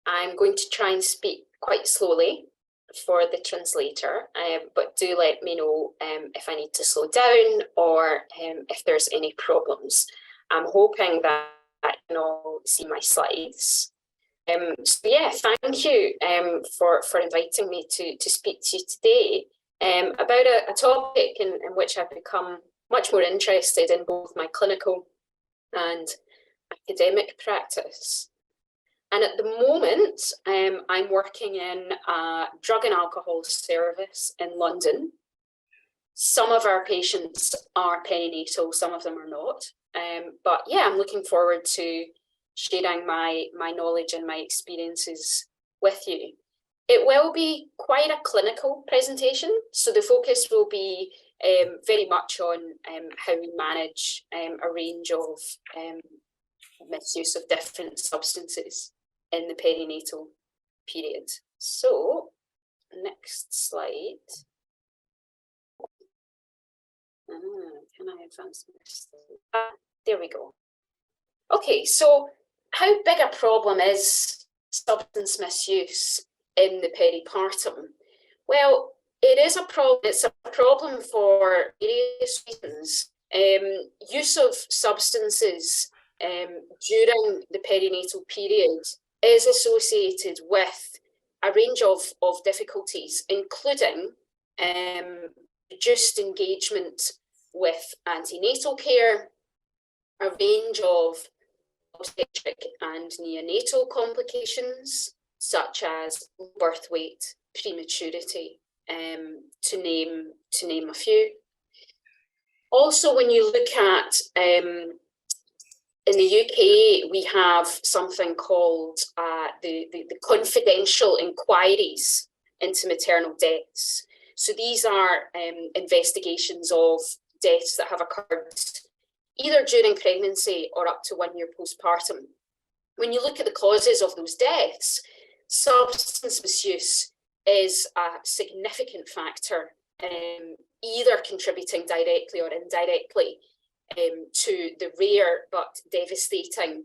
I'm going to try and speak quite slowly for the translator, but do let me know if I need to slow down or if there's any problems. I'm hoping that you can all see my slides. So yeah, thank you for inviting me to speak to you today about a topic in which I've become much more interested in both my clinical and academic practice. And at the moment, I'm working in a drug and alcohol service in London. Some of our patients are perinatal, some of them are not. But yeah, I'm looking forward to sharing my knowledge and my experiences with you. It will be quite a clinical presentation, so the focus will be very much on how we manage a range of misuse of different substances in the perinatal period. So, next slide. Can I advance this? There we go. Okay, so how big a problem is substance misuse in the peripartum? Well, it is a problem. It's a problem for various reasons. Use of substances during the perinatal period is associated with a range of difficulties, including reduced engagement with antenatal care, a range of obstetric and neonatal complications, such as birth weight, prematurity, to name a few. Also, when you look at in the UK, we have something called the confidential inquiries into maternal deaths. So these are investigations of deaths that have occurred either during pregnancy or up to 1 year postpartum. When you look at the causes of those deaths, substance misuse is a significant factor, either contributing directly or indirectly to the rare but devastating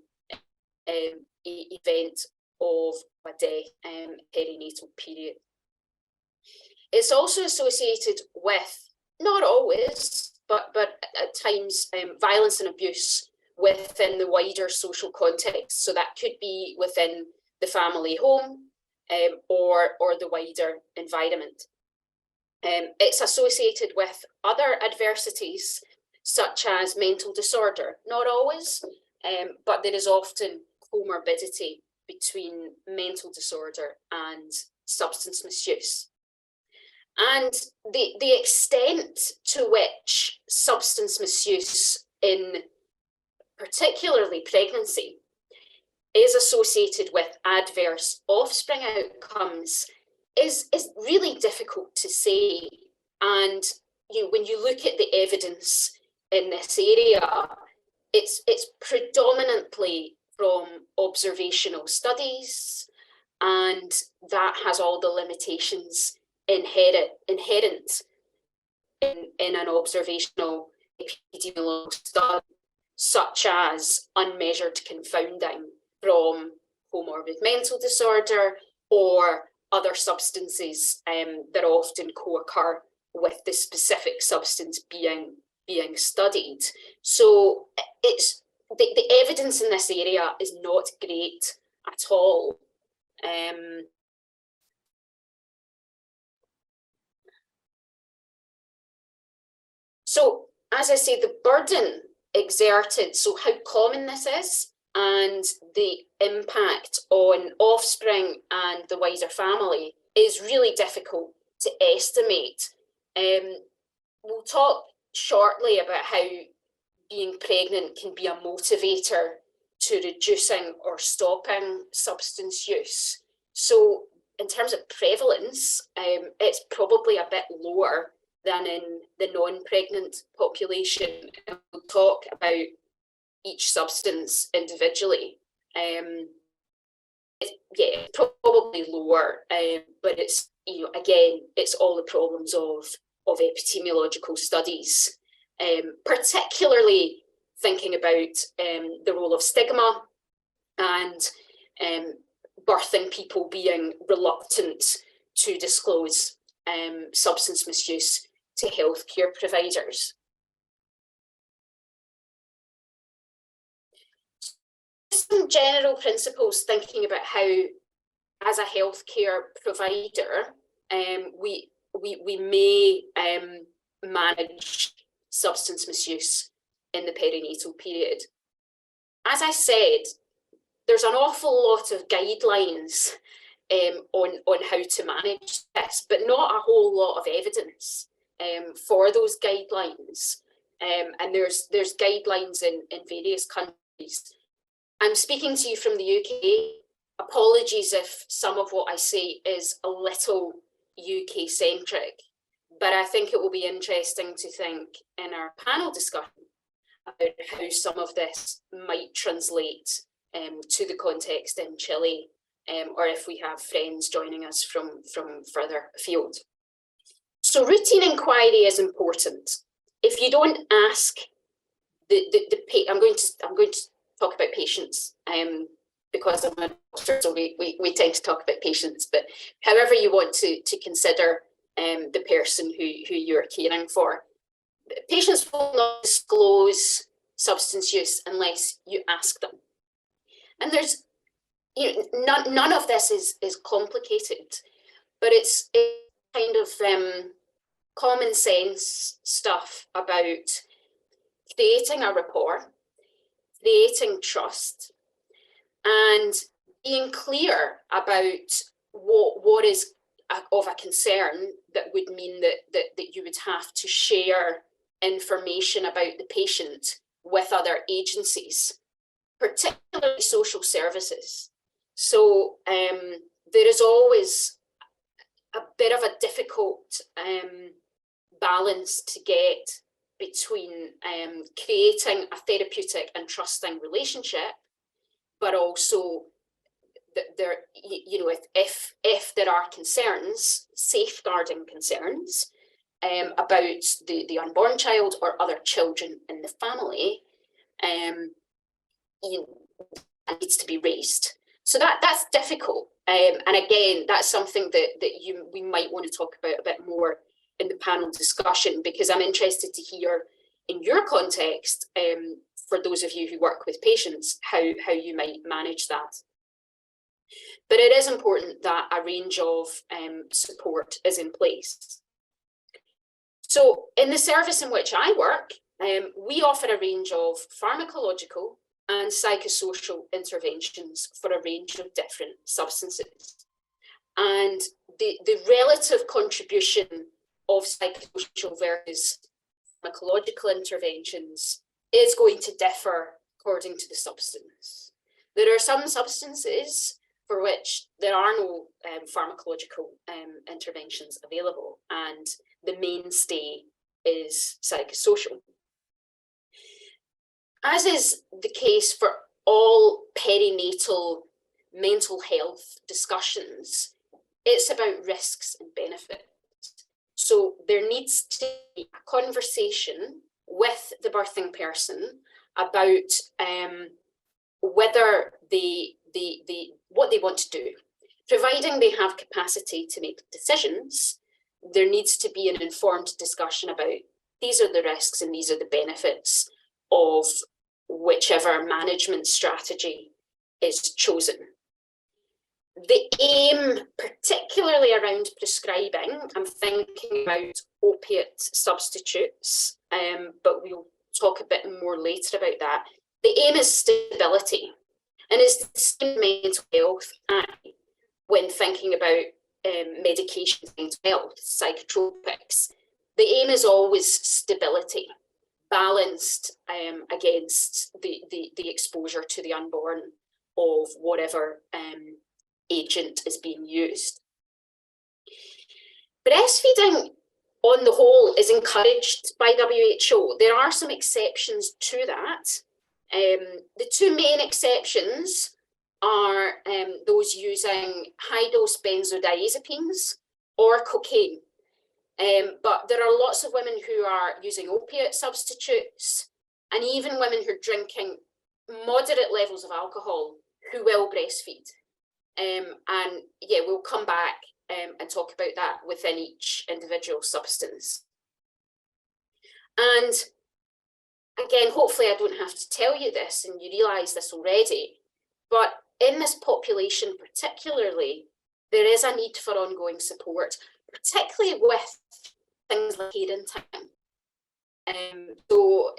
event of a death perinatal period. It's also associated with, not always, but at times, violence and abuse within the wider social context. So that could be within the family home or the wider environment. It's associated with other adversities, such as mental disorder. Not always, but there is often comorbidity between mental disorder and substance misuse. And the extent to which substance misuse in particularly pregnancy is associated with adverse offspring outcomes is really difficult to say. And when you look at the evidence in this area, it's predominantly from observational studies, and that has all the limitations inherent in an observational epidemiological study, such as unmeasured confounding from comorbid mental disorder or other substances that often co-occur with the specific substance being studied. So it's the evidence in this area is not great at all. So, as I say, the burden exerted, so how common this is, and the impact on offspring and the wider family is really difficult to estimate. We'll talk shortly about how being pregnant can be a motivator to reducing or stopping substance use. So, in terms of prevalence, it's probably a bit lower than in the non-pregnant population. And we'll talk about each substance individually. It's probably lower, but it's, again, it's all the problems of epidemiological studies, particularly thinking about the role of stigma and birthing people being reluctant to disclose substance misuse to healthcare providers. Some general principles thinking about how, as a healthcare provider, we may manage substance misuse in the perinatal period. As I said, there's an awful lot of guidelines on how to manage this, but not a whole lot of evidence for those guidelines. And there's guidelines in various countries. I'm speaking to you from the UK. Apologies if some of what I say is a little UK-centric, but I think it will be interesting to think in our panel discussion about how some of this might translate to the context in Chile, or if we have friends joining us from further afield. So routine inquiry is important. If you don't ask I'm going to talk about patients because I'm a doctor, so we tend to talk about patients, but however you want to consider the person who you're caring for. Patients will not disclose substance use unless you ask them. And there's, none of this is complicated, but it's kind of common sense stuff about creating a rapport, creating trust, and being clear about what is of a concern that would mean that you would have to share information about the patient with other agencies, particularly social services. So there is always a bit of a difficult balance to get between creating a therapeutic and trusting relationship, but also there, if there are concerns, safeguarding concerns about the unborn child or other children in the family, that needs to be raised. So that's difficult, and again, that's something that we might want to talk about a bit more in the panel discussion, because I'm interested to hear in your context, for those of you who work with patients, how you might manage that. But it is important that a range of support is in place. So in the service in which I work, we offer a range of pharmacological and psychosocial interventions for a range of different substances. And the relative contribution of psychosocial versus pharmacological interventions is going to differ according to the substance. There are some substances for which there are no pharmacological interventions available, and the mainstay is psychosocial. As is the case for all perinatal mental health discussions, it's about risks and benefits. So there needs to be a conversation with the birthing person about whether what they want to do. Providing they have capacity to make decisions, there needs to be an informed discussion about these are the risks and these are the benefits of whichever management strategy is chosen. The aim, particularly around prescribing, I'm thinking about opiate substitutes, but we'll talk a bit more later about that. The aim is stability, and it's the same mental health when thinking about medication, mental health, psychotropics. The aim is always stability, balanced against the exposure to the unborn of whatever agent is being used. Breastfeeding, on the whole, is encouraged by WHO. There are some exceptions to that. The two main exceptions are those using high-dose benzodiazepines or cocaine. But there are lots of women who are using opiate substitutes, and even women who are drinking moderate levels of alcohol who will breastfeed. And yeah, we'll come back and talk about that within each individual substance. And again, hopefully I don't have to tell you this and you realise this already, but in this population particularly, there is a need for ongoing support, particularly with things like parenting. So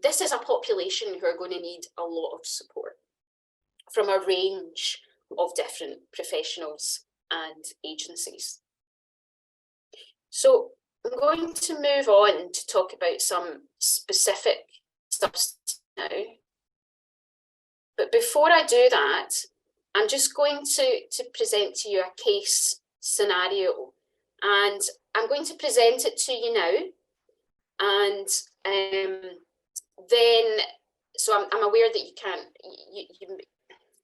this is a population who are going to need a lot of support from a range of different professionals and agencies. So I'm going to move on to talk about some specific substances now. But before I do that, I'm just going to present to you a case scenario, and I'm going to present it to you now. And then, so I'm aware that you can't,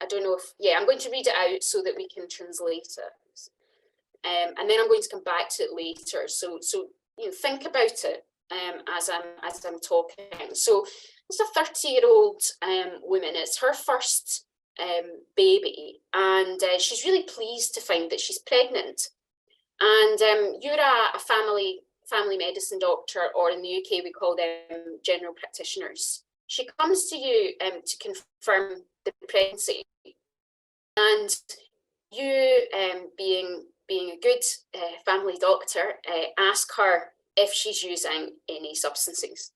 I don't know if, yeah, I'm going to read it out so that we can translate it. And then I'm going to come back to it later. So you know, think about it as I'm talking. So it's a 30-year-old woman. It's her first baby, and she's really pleased to find that she's pregnant. And you're a family medicine doctor, or in the UK we call them general practitioners. She comes to you to confirm the pregnancy, and you, being a good family doctor, ask her if she's using any substances.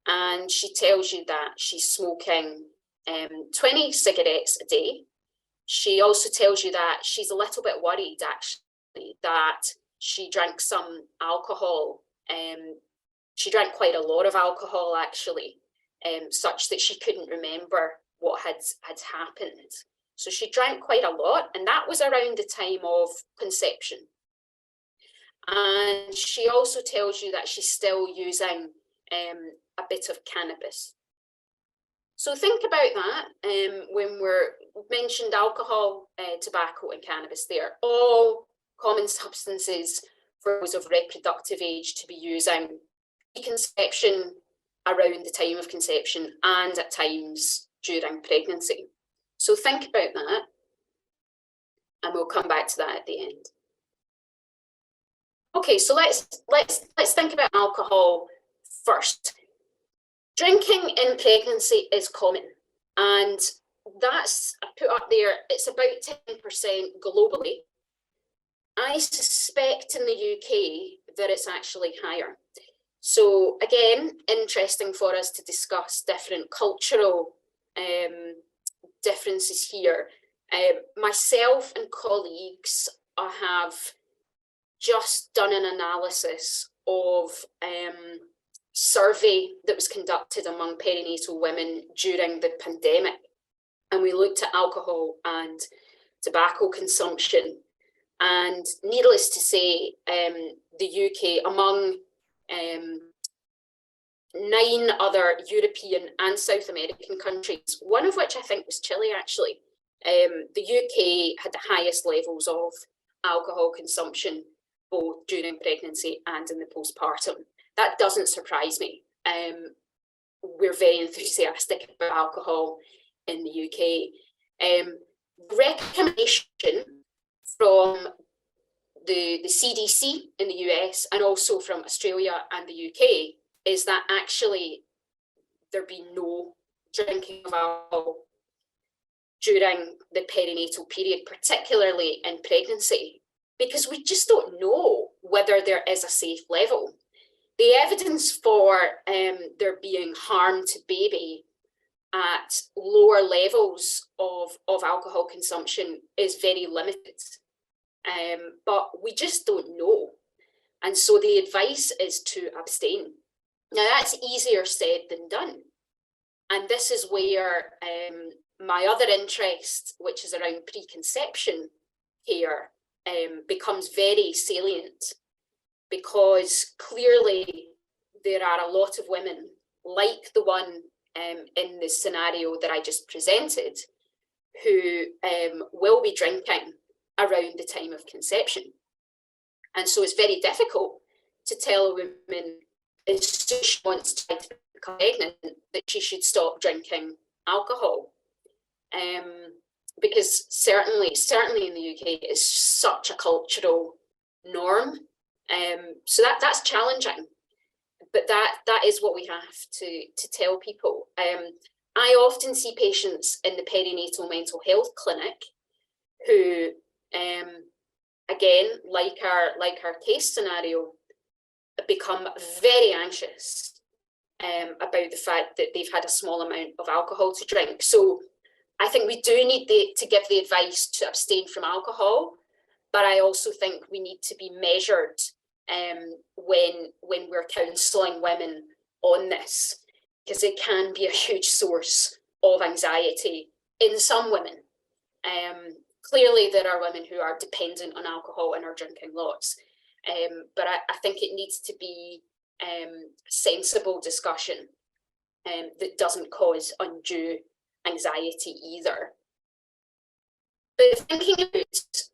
And she tells you that she's smoking 20 cigarettes a day. She also tells you that she's a little bit worried, actually, that she drank some alcohol. She drank quite a lot of alcohol, actually, such that she couldn't remember what had happened. So she drank quite a lot, and that was around the time of conception. And she also tells you that she's still using a bit of cannabis. So think about that when we've mentioned alcohol, tobacco and cannabis. They are all common substances for those of reproductive age to be using pre-conception, around the time of conception, and at times during pregnancy. So think about that, and we'll come back to that at the end. Okay, so let's think about alcohol first. Drinking in pregnancy is common, and that's, I put up there, it's about 10% globally. I suspect in the UK that it's actually higher. So again, interesting for us to discuss different cultural differences here. Myself and colleagues have just done an analysis of survey that was conducted among perinatal women during the pandemic, and we looked at alcohol and tobacco consumption. And needless to say, the UK, among 9 other European and South American countries, one of which I think was Chile actually, the UK had the highest levels of alcohol consumption both during pregnancy and in the postpartum. That doesn't surprise me. We're very enthusiastic about alcohol in the UK. Recommendation from the CDC in the US and also from Australia and the UK is that actually there be no drinking of alcohol during the perinatal period, particularly in pregnancy, because we just don't know whether there is a safe level. The evidence for there being harm to baby at lower levels of alcohol consumption is very limited, but we just don't know. And so the advice is to abstain. Now that's easier said than done. And this is where my other interest, which is around preconception care, becomes very salient, because clearly there are a lot of women like the one in the scenario that I just presented who will be drinking around the time of conception. And so it's very difficult to tell a woman as soon as she wants to become pregnant that she should stop drinking alcohol. because certainly in the UK, it's such a cultural norm. So that's challenging, but that is what we have to tell people. I often see patients in the perinatal mental health clinic who, again, like our case scenario, become very anxious about the fact that they've had a small amount of alcohol to drink. So I think we do need to give the advice to abstain from alcohol, but I also think we need to be measured when we're counselling women on this, because it can be a huge source of anxiety in some women. Clearly, there are women who are dependent on alcohol and are drinking lots, but I think it needs to be a sensible discussion that doesn't cause undue anxiety either. But thinking about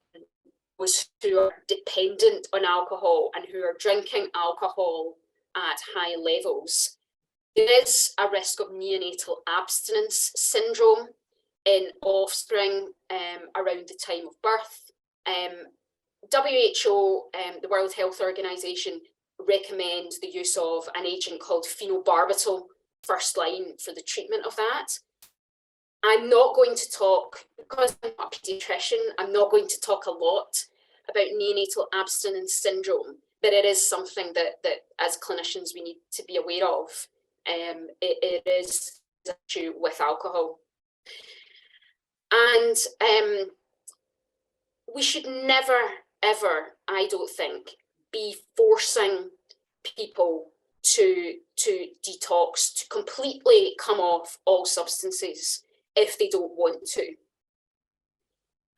those who are dependent on alcohol and who are drinking alcohol at high levels, there is a risk of neonatal abstinence syndrome in offspring around the time of birth. WHO, the World Health Organization, recommends the use of an agent called phenobarbital first line for the treatment of that. I'm not going to talk, because I'm not a paediatrician, I'm not going to talk a lot about neonatal abstinence syndrome, but it is something that as clinicians we need to be aware of. It is an issue with alcohol. And we should never, ever, I don't think, be forcing people to detox, to completely come off all substances if they don't want to.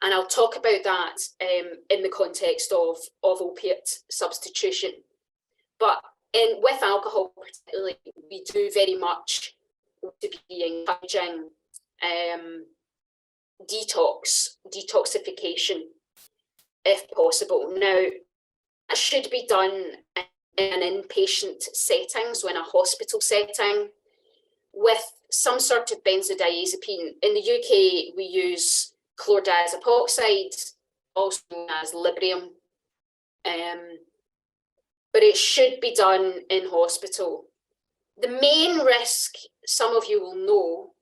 And I'll talk about that in the context of opiate substitution. But with alcohol particularly, we do very much want to be encouraging detoxification if possible. Now, that should be done in an inpatient setting, so in a hospital setting, with some sort of benzodiazepine. In the UK, we use chlordiazepoxide, also known as Librium, but it should be done in hospital. The main risk, some of you will know,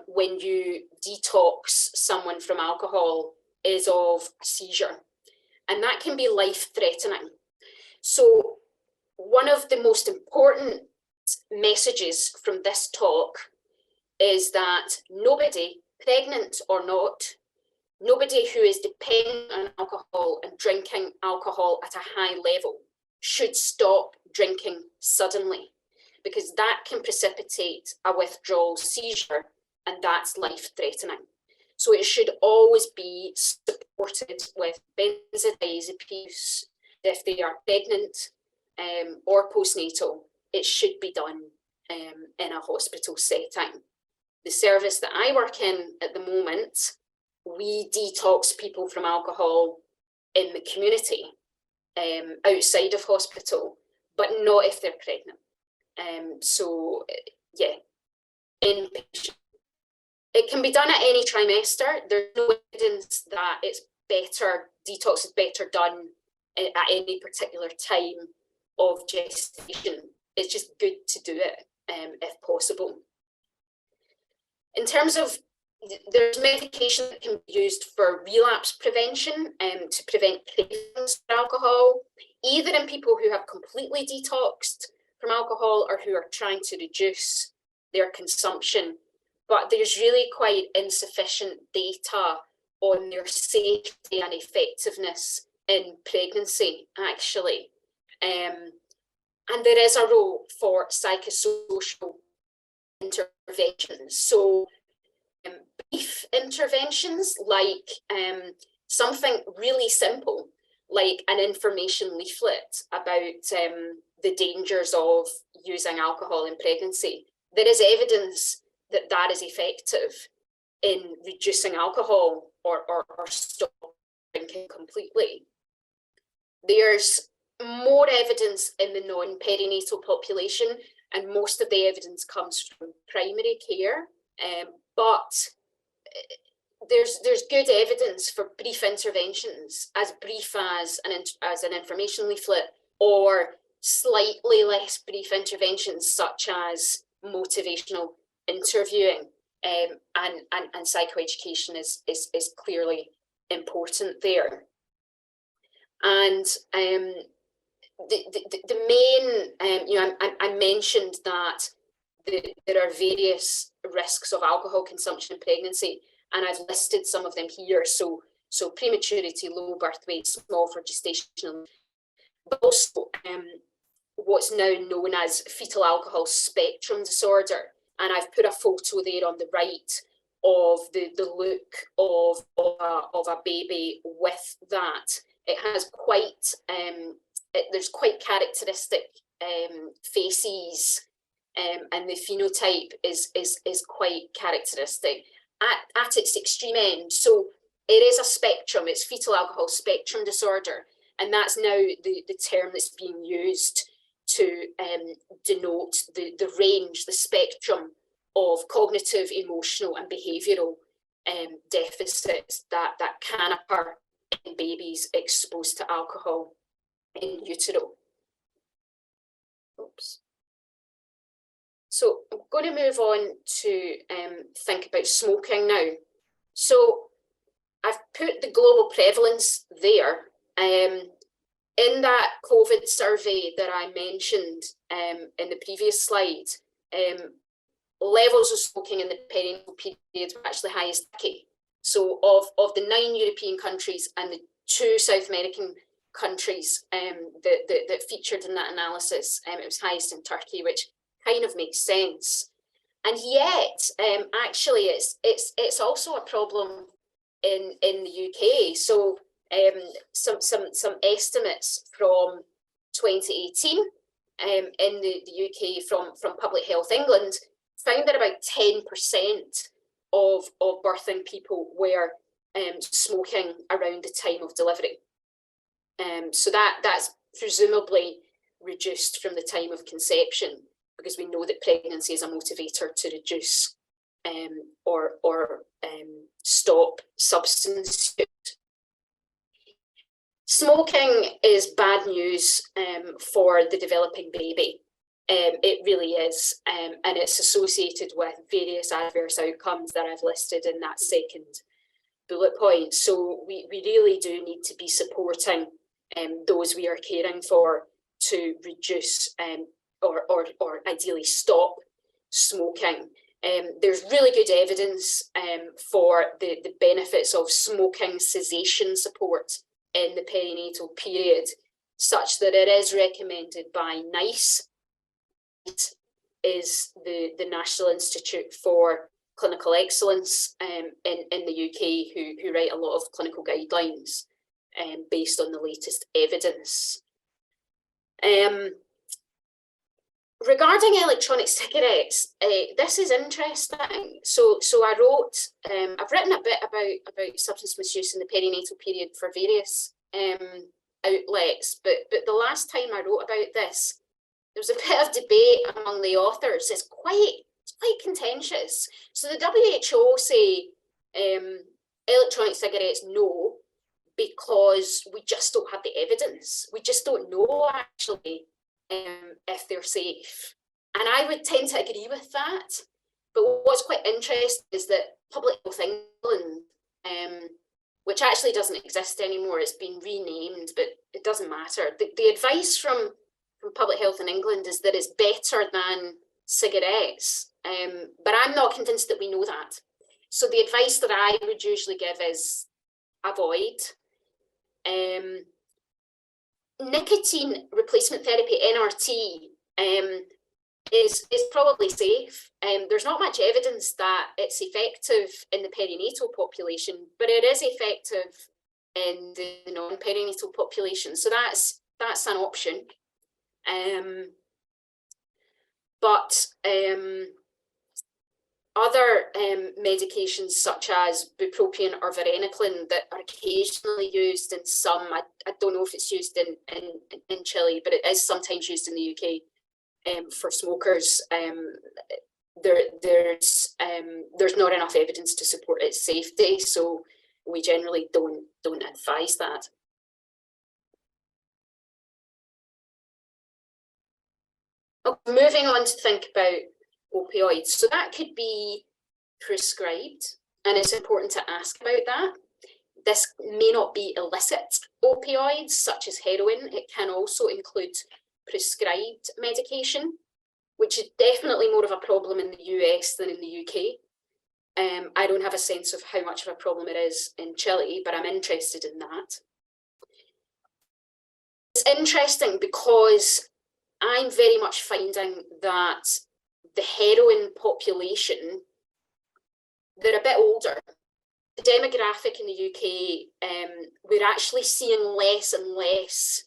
when you detox someone from alcohol is of a seizure, and that can be life-threatening. So one of the most important messages from this talk is that nobody, pregnant or not, nobody who is dependent on alcohol and drinking alcohol at a high level should stop drinking suddenly, because that can precipitate a withdrawal seizure, and that's life-threatening. So it should always be supported with benzodiazepines. If they are pregnant or postnatal, it should be done in a hospital setting. The service that I work in at the moment, we detox people from alcohol in the community, outside of hospital, but not if they're pregnant. So yeah, inpatient. It can be done at any trimester. There's no evidence that it's better, detox is better done at any particular time of gestation. It's just good to do it if possible. In terms of, there's medication that can be used for relapse prevention to prevent cravings for alcohol, either in people who have completely detoxed from alcohol or who are trying to reduce their consumption. But there's really quite insufficient data on their safety and effectiveness in pregnancy, actually. And there is a role for psychosocial interventions. So brief interventions, like something really simple, like an information leaflet about the dangers of using alcohol in pregnancy. There is evidence that that is effective in reducing alcohol or stop drinking completely. There's more evidence in the non-perinatal population, and most of the evidence comes from primary care, but there's good evidence for brief interventions, as brief as an information leaflet, or slightly less brief interventions such as motivational interviewing, and psychoeducation is clearly important there. And the main, you know, I mentioned that there are various risks of alcohol consumption in pregnancy, and I've listed some of them here. So prematurity, low birth weight, small for gestational, but also what's now known as fetal alcohol spectrum disorder. And I've put a photo there on the right of the look of a baby with that. It has quite there's quite characteristic faces, and the phenotype is quite characteristic at its extreme end. So it is a spectrum. It's fetal alcohol spectrum disorder, and that's now the term that's being used to denote the range, the spectrum of cognitive, emotional, and behavioural deficits that can occur in babies exposed to alcohol in utero. Oops. So I'm going to move on to think about smoking now. So I've put the global prevalence there. In that COVID survey that I mentioned in the previous slide, levels of smoking in the perinatal period were actually highest. So of the 9 European countries and the 2 South American countries that featured in that analysis, it was highest in Turkey, which kind of makes sense. And yet, actually, it's also a problem in the UK. So some estimates from 2018 in the UK from Public Health England found that about 10% of birthing people were smoking around the time of delivery. So that's presumably reduced from the time of conception, because we know that pregnancy is a motivator to reduce or stop substance use. Smoking is bad news for the developing baby. It really is, and it's associated with various adverse outcomes that I've listed in that second bullet point. So we really do need to be supporting those we are caring for to reduce or ideally stop smoking. There's really good evidence for the benefits of smoking cessation support in the perinatal period, such that it is recommended by NICE, is the National Institute for Clinical Excellence in the UK, who write a lot of clinical guidelines based on the latest evidence. Regarding electronic cigarettes, this is interesting. So I wrote, I've written a bit about substance misuse in the perinatal period for various outlets, but the last time I wrote about this, there was a bit of debate among the authors. It's quite contentious. So the WHO say electronic cigarettes no, because we just don't have the evidence. We just don't know actually if they're safe. And I would tend to agree with that. But what's quite interesting is that Public Health England, which actually doesn't exist anymore, it's been renamed, but it doesn't matter. The advice from Public Health in England is that it's better than cigarettes, but I'm not convinced that we know that. So the advice that I would usually give is avoid. Nicotine replacement therapy, NRT, is probably safe. There's not much evidence that it's effective in the perinatal population, but it is effective in the non-perinatal population. So that's an option. But other medications such as bupropion or varenicline that are occasionally used in some, I don't know if it's used in Chile, but it is sometimes used in the UK for smokers. there's not enough evidence to support its safety, so we generally don't advise that. Moving on to think about opioids. So that could be prescribed, and it's important to ask about that. This may not be illicit opioids, such as heroin. It can also include prescribed medication, which is definitely more of a problem in the US than in the UK. I don't have a sense of how much of a problem it is in Chile, but I'm interested in that. It's interesting because I'm very much finding that the heroin population, they're a bit older. The demographic in the UK, we're actually seeing less and less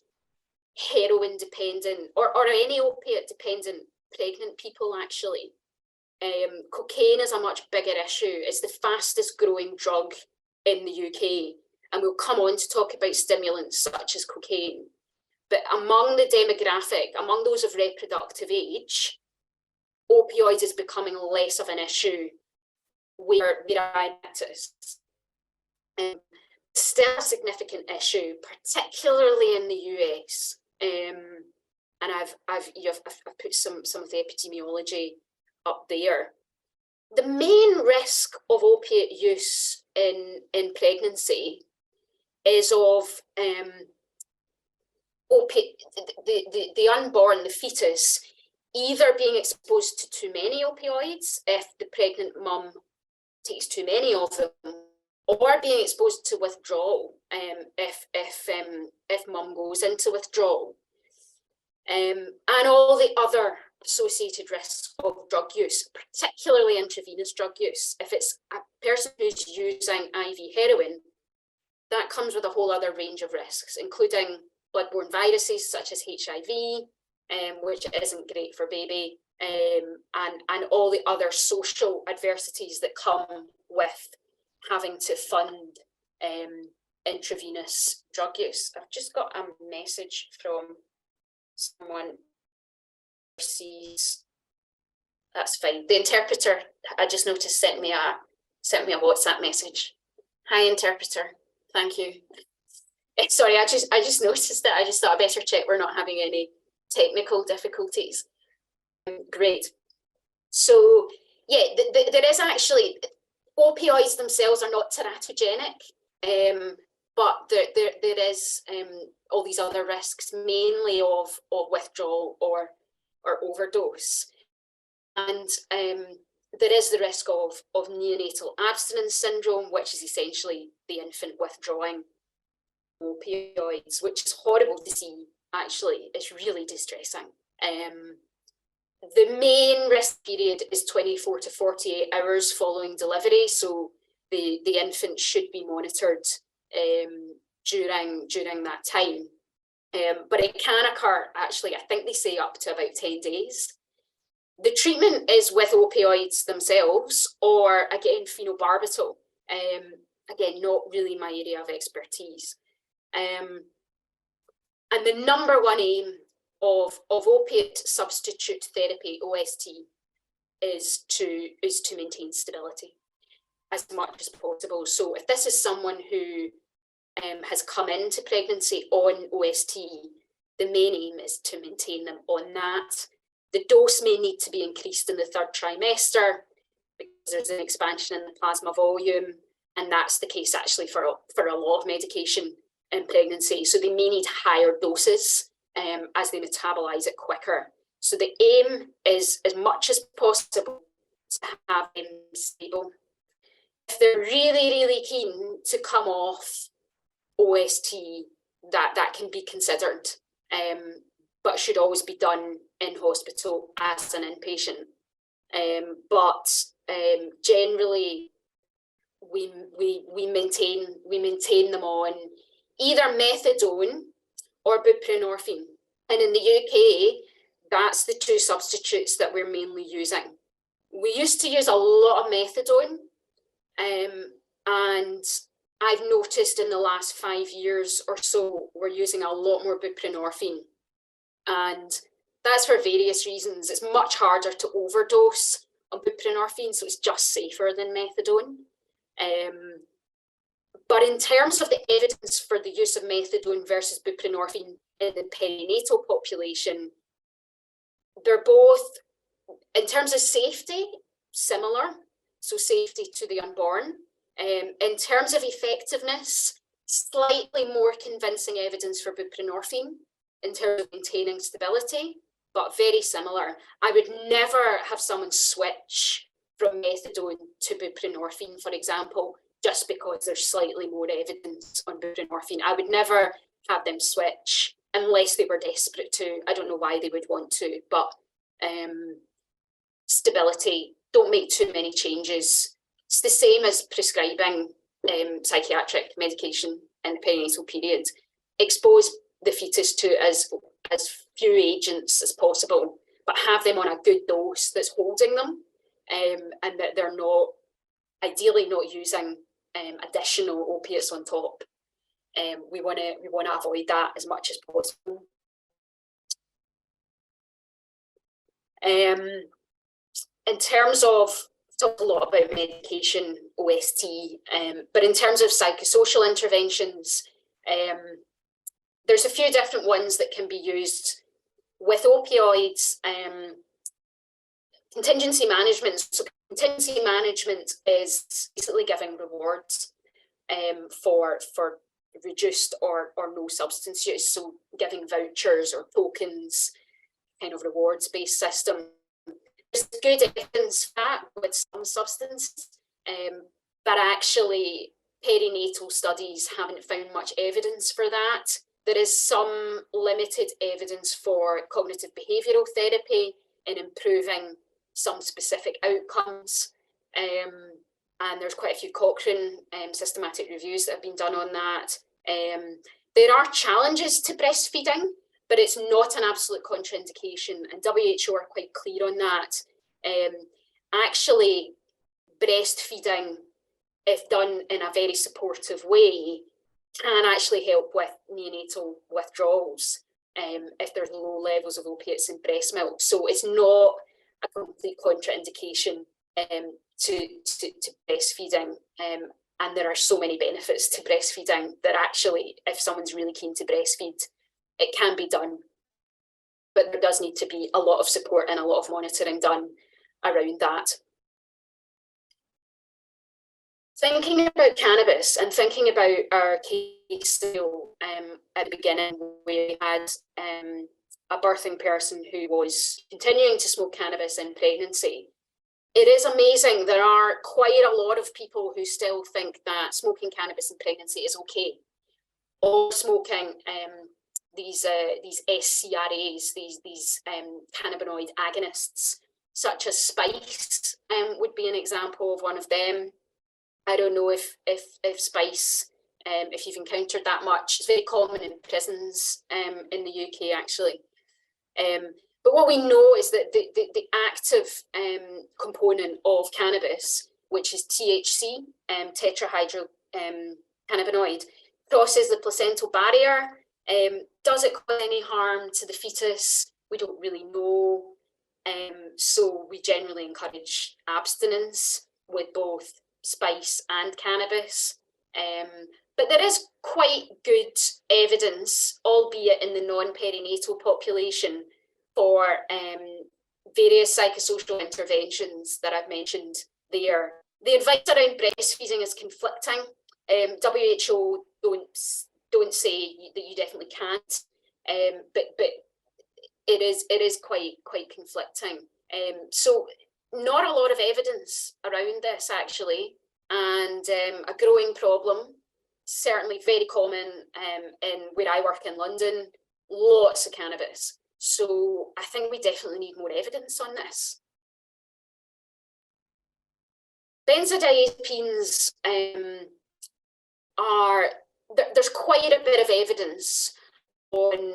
heroin dependent or any opiate dependent pregnant people actually. Cocaine is a much bigger issue. It's the fastest growing drug in the UK, and we'll come on to talk about stimulants such as cocaine. But among the demographic, among those of reproductive age, opioids is becoming less of an issue where there are practice. Still a significant issue, particularly in the US. And I've put some of the epidemiology up there. The main risk of opiate use in pregnancy is of the unborn, the fetus, either being exposed to too many opioids if the pregnant mum takes too many of them, or being exposed to withdrawal if mum goes into withdrawal, and all the other associated risks of drug use, particularly intravenous drug use. If it's a person who's using IV heroin, that comes with a whole other range of risks, including bloodborne viruses such as HIV, which isn't great for baby, and all the other social adversities that come with having to fund intravenous drug use. I've just got a message from someone overseas. That's fine. The interpreter, I just noticed, sent me a WhatsApp message. Hi, interpreter. Thank you. Sorry, I just noticed that. I just thought I better check we're not having any technical difficulties. Great. So yeah, there is actually, opioids themselves are not teratogenic, but there is all these other risks, mainly of withdrawal or overdose. And there is the risk of neonatal abstinence syndrome, which is essentially the infant withdrawing opioids, which is horrible to see, actually. It's really distressing. The main risk period is 24 to 48 hours following delivery, so the infant should be monitored during that time. But it can occur, actually, I think they say up to about 10 days. The treatment is with opioids themselves, or again, phenobarbital. Again, not really my area of expertise. And the number one aim of opiate substitute therapy, OST, is to maintain stability as much as possible. So if this is someone who has come into pregnancy on OST, the main aim is to maintain them on that. The dose may need to be increased in the third trimester because there's an expansion in the plasma volume, and that's the case actually for a lot of medication in pregnancy. So they may need higher doses as they metabolize it quicker. So the aim is, as much as possible, to have them stable. If they're really, really keen to come off OST, that can be considered, but should always be done in hospital as an inpatient. But generally, we maintain them on either methadone or buprenorphine. And in the UK, that's the two substitutes that we're mainly using. We used to use a lot of methadone, and I've noticed in the last 5 years or so, we're using a lot more buprenorphine. And that's for various reasons. It's much harder to overdose on buprenorphine, so it's just safer than methadone. But in terms of the evidence for the use of methadone versus buprenorphine in the perinatal population, they're both, in terms of safety, similar, so safety to the unborn. In terms of effectiveness, slightly more convincing evidence for buprenorphine in terms of maintaining stability, but very similar. I would never have someone switch from methadone to buprenorphine, for example, just because there's slightly more evidence on buprenorphine. I would never have them switch unless they were desperate to. I don't know why they would want to, but stability, don't make too many changes. It's the same as prescribing psychiatric medication in the perinatal period. Expose the fetus to as few agents as possible, but have them on a good dose that's holding them, and that they're not, ideally not using additional opiates on top. We want to avoid that as much as possible. In terms of, talked a lot about medication, OST, but in terms of psychosocial interventions, there's a few different ones that can be used with opioids. Contingency management. So contingency management is basically giving rewards for reduced or no substance use. So giving vouchers or tokens, kind of rewards-based system. There's good evidence for that with some substances, but actually perinatal studies haven't found much evidence for that. There is some limited evidence for cognitive behavioural therapy in improving some specific outcomes, and there's quite a few Cochrane systematic reviews that have been done on that. There are challenges to breastfeeding, but it's not an absolute contraindication, and WHO are quite clear on that. Actually, breastfeeding, if done in a very supportive way, can actually help with neonatal withdrawals if there's low levels of opiates in breast milk. So it's not a complete contraindication to breastfeeding, and there are so many benefits to breastfeeding that actually, if someone's really keen to breastfeed, it can be done, but there does need to be a lot of support and a lot of monitoring done around that. Thinking about cannabis and thinking about our case at the beginning, we had a birthing person who was continuing to smoke cannabis in pregnancy. It is amazing. There are quite a lot of people who still think that smoking cannabis in pregnancy is okay. Or smoking these SCRAs, these cannabinoid agonists, such as Spice would be an example of one of them. I don't know if Spice, if you've encountered that much. It's very common in prisons in the UK, actually. But what we know is that the active component of cannabis, which is THC, tetrahydrocannabinoid, crosses the placental barrier. Does it cause any harm to the fetus? We don't really know. So we generally encourage abstinence with both Spice and cannabis. But there is quite good evidence, albeit in the non-perinatal population, for various psychosocial interventions that I've mentioned there. The advice around breastfeeding is conflicting. WHO don't say that you definitely can't, but it is quite conflicting. So not a lot of evidence around this, actually, and a growing problem. Certainly very common in where I work in London, lots of cannabis. So I think we definitely need more evidence on this. Benzodiazepines there's quite a bit of evidence on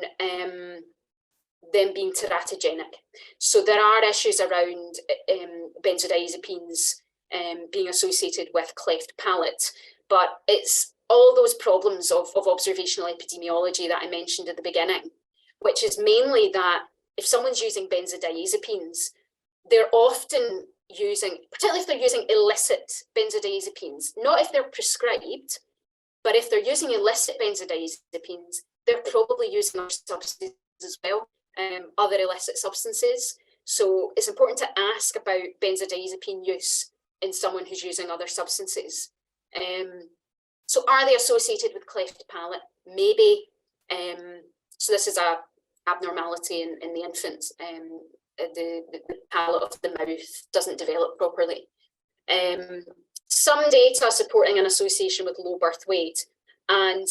them being teratogenic. So there are issues around benzodiazepines being associated with cleft palate, but it's all those problems of observational epidemiology that I mentioned at the beginning, which is mainly that if someone's using benzodiazepines, they're often using, particularly if they're using illicit benzodiazepines, not if they're prescribed, but if they're using illicit benzodiazepines, they're probably using other substances as well, other illicit substances. So it's important to ask about benzodiazepine use in someone who's using other substances. So are they associated with cleft palate? Maybe. So this is a abnormality in the infant. The palate of the mouth doesn't develop properly. Some data supporting an association with low birth weight, and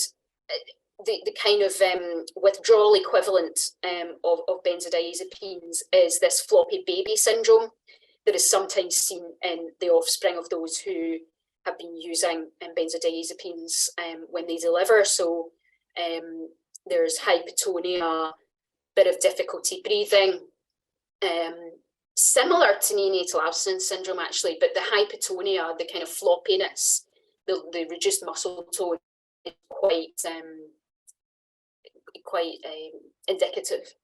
the kind of withdrawal equivalent of benzodiazepines is this floppy baby syndrome that is sometimes seen in the offspring of those who have been using benzodiazepines when they deliver. So there's hypotonia, bit of difficulty breathing, similar to neonatal abstinence syndrome actually, but the hypotonia, the kind of floppiness, the reduced muscle tone is quite indicative.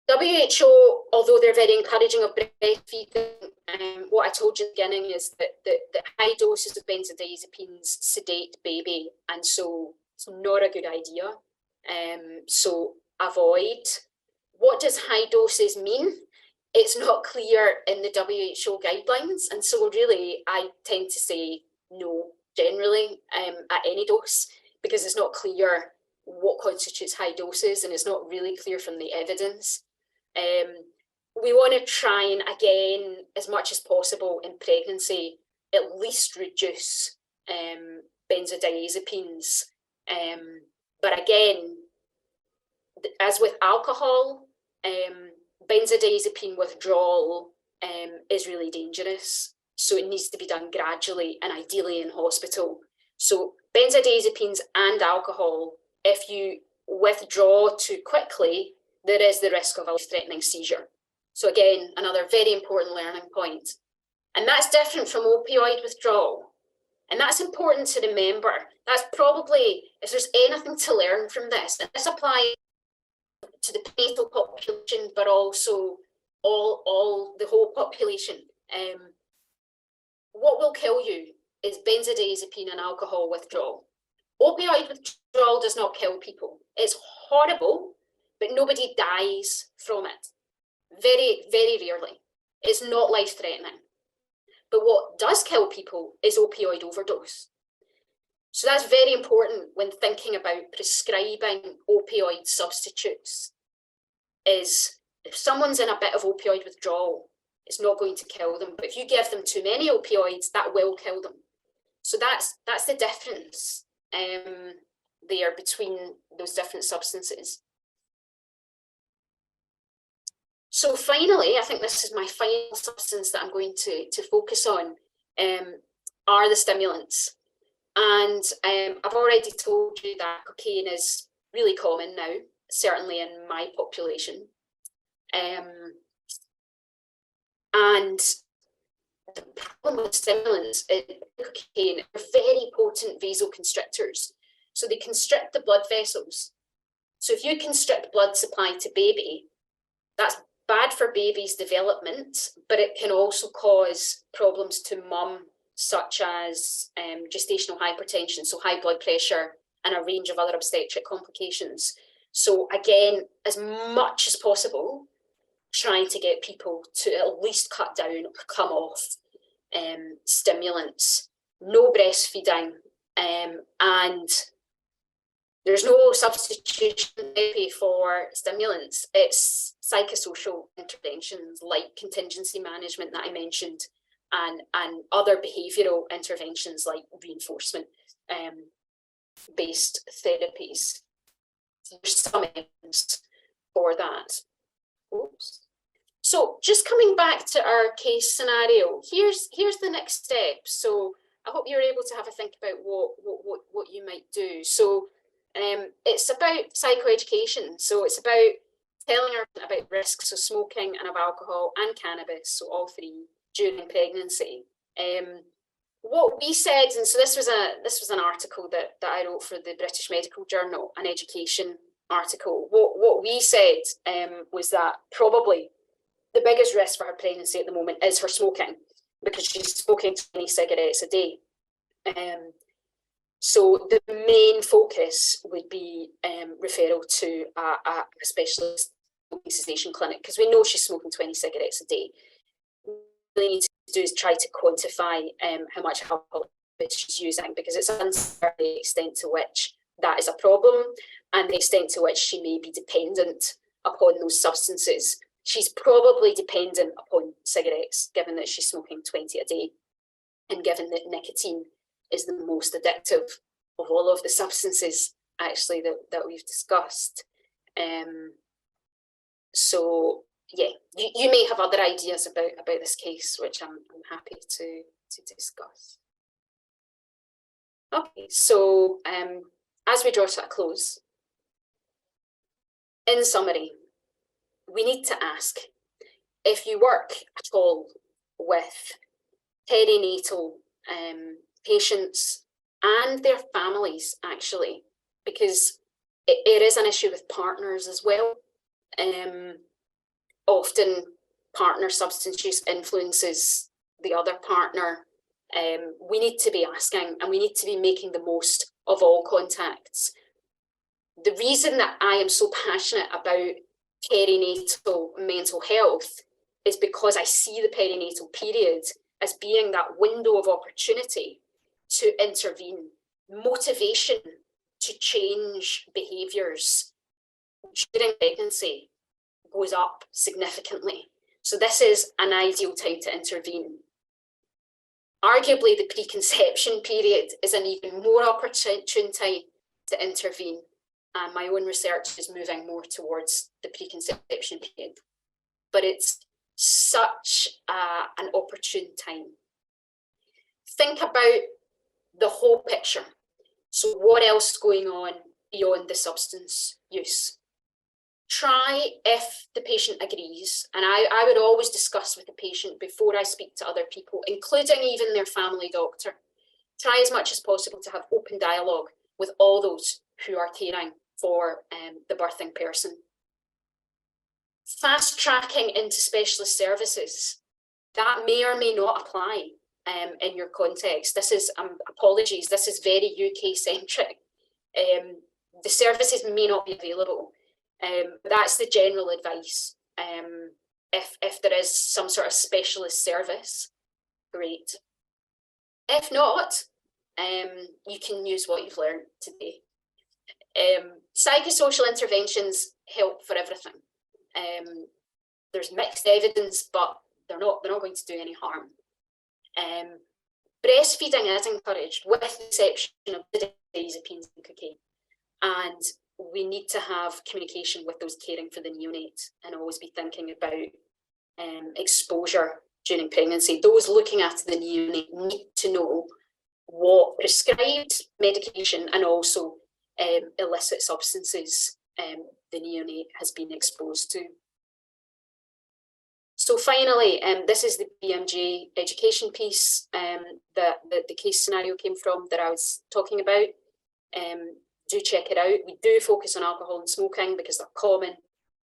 WHO, although they're very encouraging of breastfeeding, what I told you at the beginning is that high doses of benzodiazepines sedate baby, and so it's not a good idea. So avoid. What does high doses mean? It's not clear in the WHO guidelines, and so really I tend to say no generally at any dose, because it's not clear what constitutes high doses, and it's not really clear from the evidence. We want to try and, again, as much as possible in pregnancy, at least reduce benzodiazepines. But again, as with alcohol, benzodiazepine withdrawal is really dangerous. So it needs to be done gradually and ideally in hospital. So benzodiazepines and alcohol, if you withdraw too quickly, there is the risk of a life-threatening seizure. So again, another very important learning point. And that's different from opioid withdrawal. And that's important to remember. That's probably, if there's anything to learn from this, and this applies to the prenatal population, but also all the whole population. What will kill you is benzodiazepine and alcohol withdrawal. Opioid withdrawal does not kill people. It's horrible, but nobody dies from it. Very, very rarely. It's not life-threatening. But what does kill people is opioid overdose. So that's very important when thinking about prescribing opioid substitutes, is if someone's in a bit of opioid withdrawal, it's not going to kill them. But if you give them too many opioids, that will kill them. So that's the difference there between those different substances. So finally, I think this is my final substance that I'm going to focus on, are the stimulants. And I've already told you that cocaine is really common now, certainly in my population. And the problem with stimulants in cocaine are very potent vasoconstrictors. So they constrict the blood vessels. So if you constrict blood supply to baby, that's bad for baby's development, but it can also cause problems to mum, such as gestational hypertension, so high blood pressure, and a range of other obstetric complications. So again, as much as possible, trying to get people to at least cut down or come off stimulants, no breastfeeding, and there's no substitution therapy for stimulants. It's psychosocial interventions like contingency management that I mentioned, and other behavioural interventions like reinforcement based therapies. There's some evidence for that. Oops. So just coming back to our case scenario, here's the next step. So I hope you're able to have a think about what you might do. So it's about psychoeducation. So it's about telling her about risks of smoking and of alcohol and cannabis, so all three, during pregnancy. What we said, and so this was an article that I wrote for the British Medical Journal, an education article. What we said was that probably the biggest risk for her pregnancy at the moment is her smoking, because she's smoking 20 cigarettes a day. So the main focus would be referral to a specialist smoking cessation clinic, because we know she's smoking 20 cigarettes a day. What we need to do is try to quantify how much alcohol she's using, because it's uncertain the extent to which that is a problem and the extent to which she may be dependent upon those substances. She's probably dependent upon cigarettes, given that she's smoking 20 a day, and given that nicotine is the most addictive of all of the substances actually that we've discussed. So yeah, you may have other ideas about this case, which I'm happy to discuss. Okay, so as we draw to a close, in summary, we need to ask, if you work at all with perinatal patients and their families, actually, because it is an issue with partners as well. Often partner substance use influences the other partner. We need to be asking, and we need to be making the most of all contacts. The reason that I am so passionate about perinatal mental health is because I see the perinatal period as being that window of opportunity to intervene, motivation to change behaviours during pregnancy goes up significantly. So this is an ideal time to intervene. Arguably, the preconception period is an even more opportune time to intervene. And my own research is moving more towards the preconception period. But it's such an opportune time. Think about the whole picture. So what else is going on beyond the substance use? Try, if the patient agrees, and I would always discuss with the patient before I speak to other people, including even their family doctor. Try as much as possible to have open dialogue with all those who are caring for the birthing person. Fast tracking into specialist services, that may or may not apply in your context. This is, apologies, this is very UK centric. The services may not be available. That's the general advice. If there is some sort of specialist service, great. If not, you can use what you've learned today. Psychosocial interventions help for everything. There's mixed evidence, but they're not going to do any harm. Breastfeeding is encouraged, with the exception of benzodiazepines and cocaine. And we need to have communication with those caring for the neonate, and always be thinking about exposure during pregnancy. Those looking after the neonate need to know what prescribed medication and also illicit substances the neonate has been exposed to. So finally, this is the BMJ education piece that the case scenario came from that I was talking about. Do check it out. We do focus on alcohol and smoking because they're common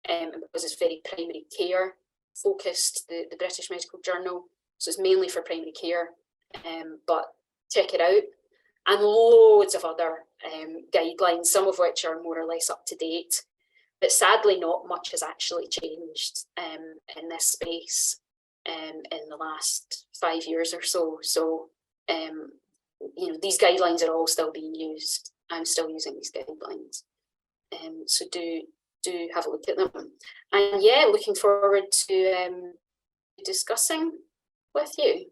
and because it's very primary care focused, the British Medical Journal. So it's mainly for primary care, but check it out. And loads of other guidelines, some of which are more or less up to date. But sadly, not much has actually changed in this space in the last 5 years or so. So, you know, these guidelines are all still being used. I'm still using these guidelines. So do have a look at them. And yeah, looking forward to discussing with you.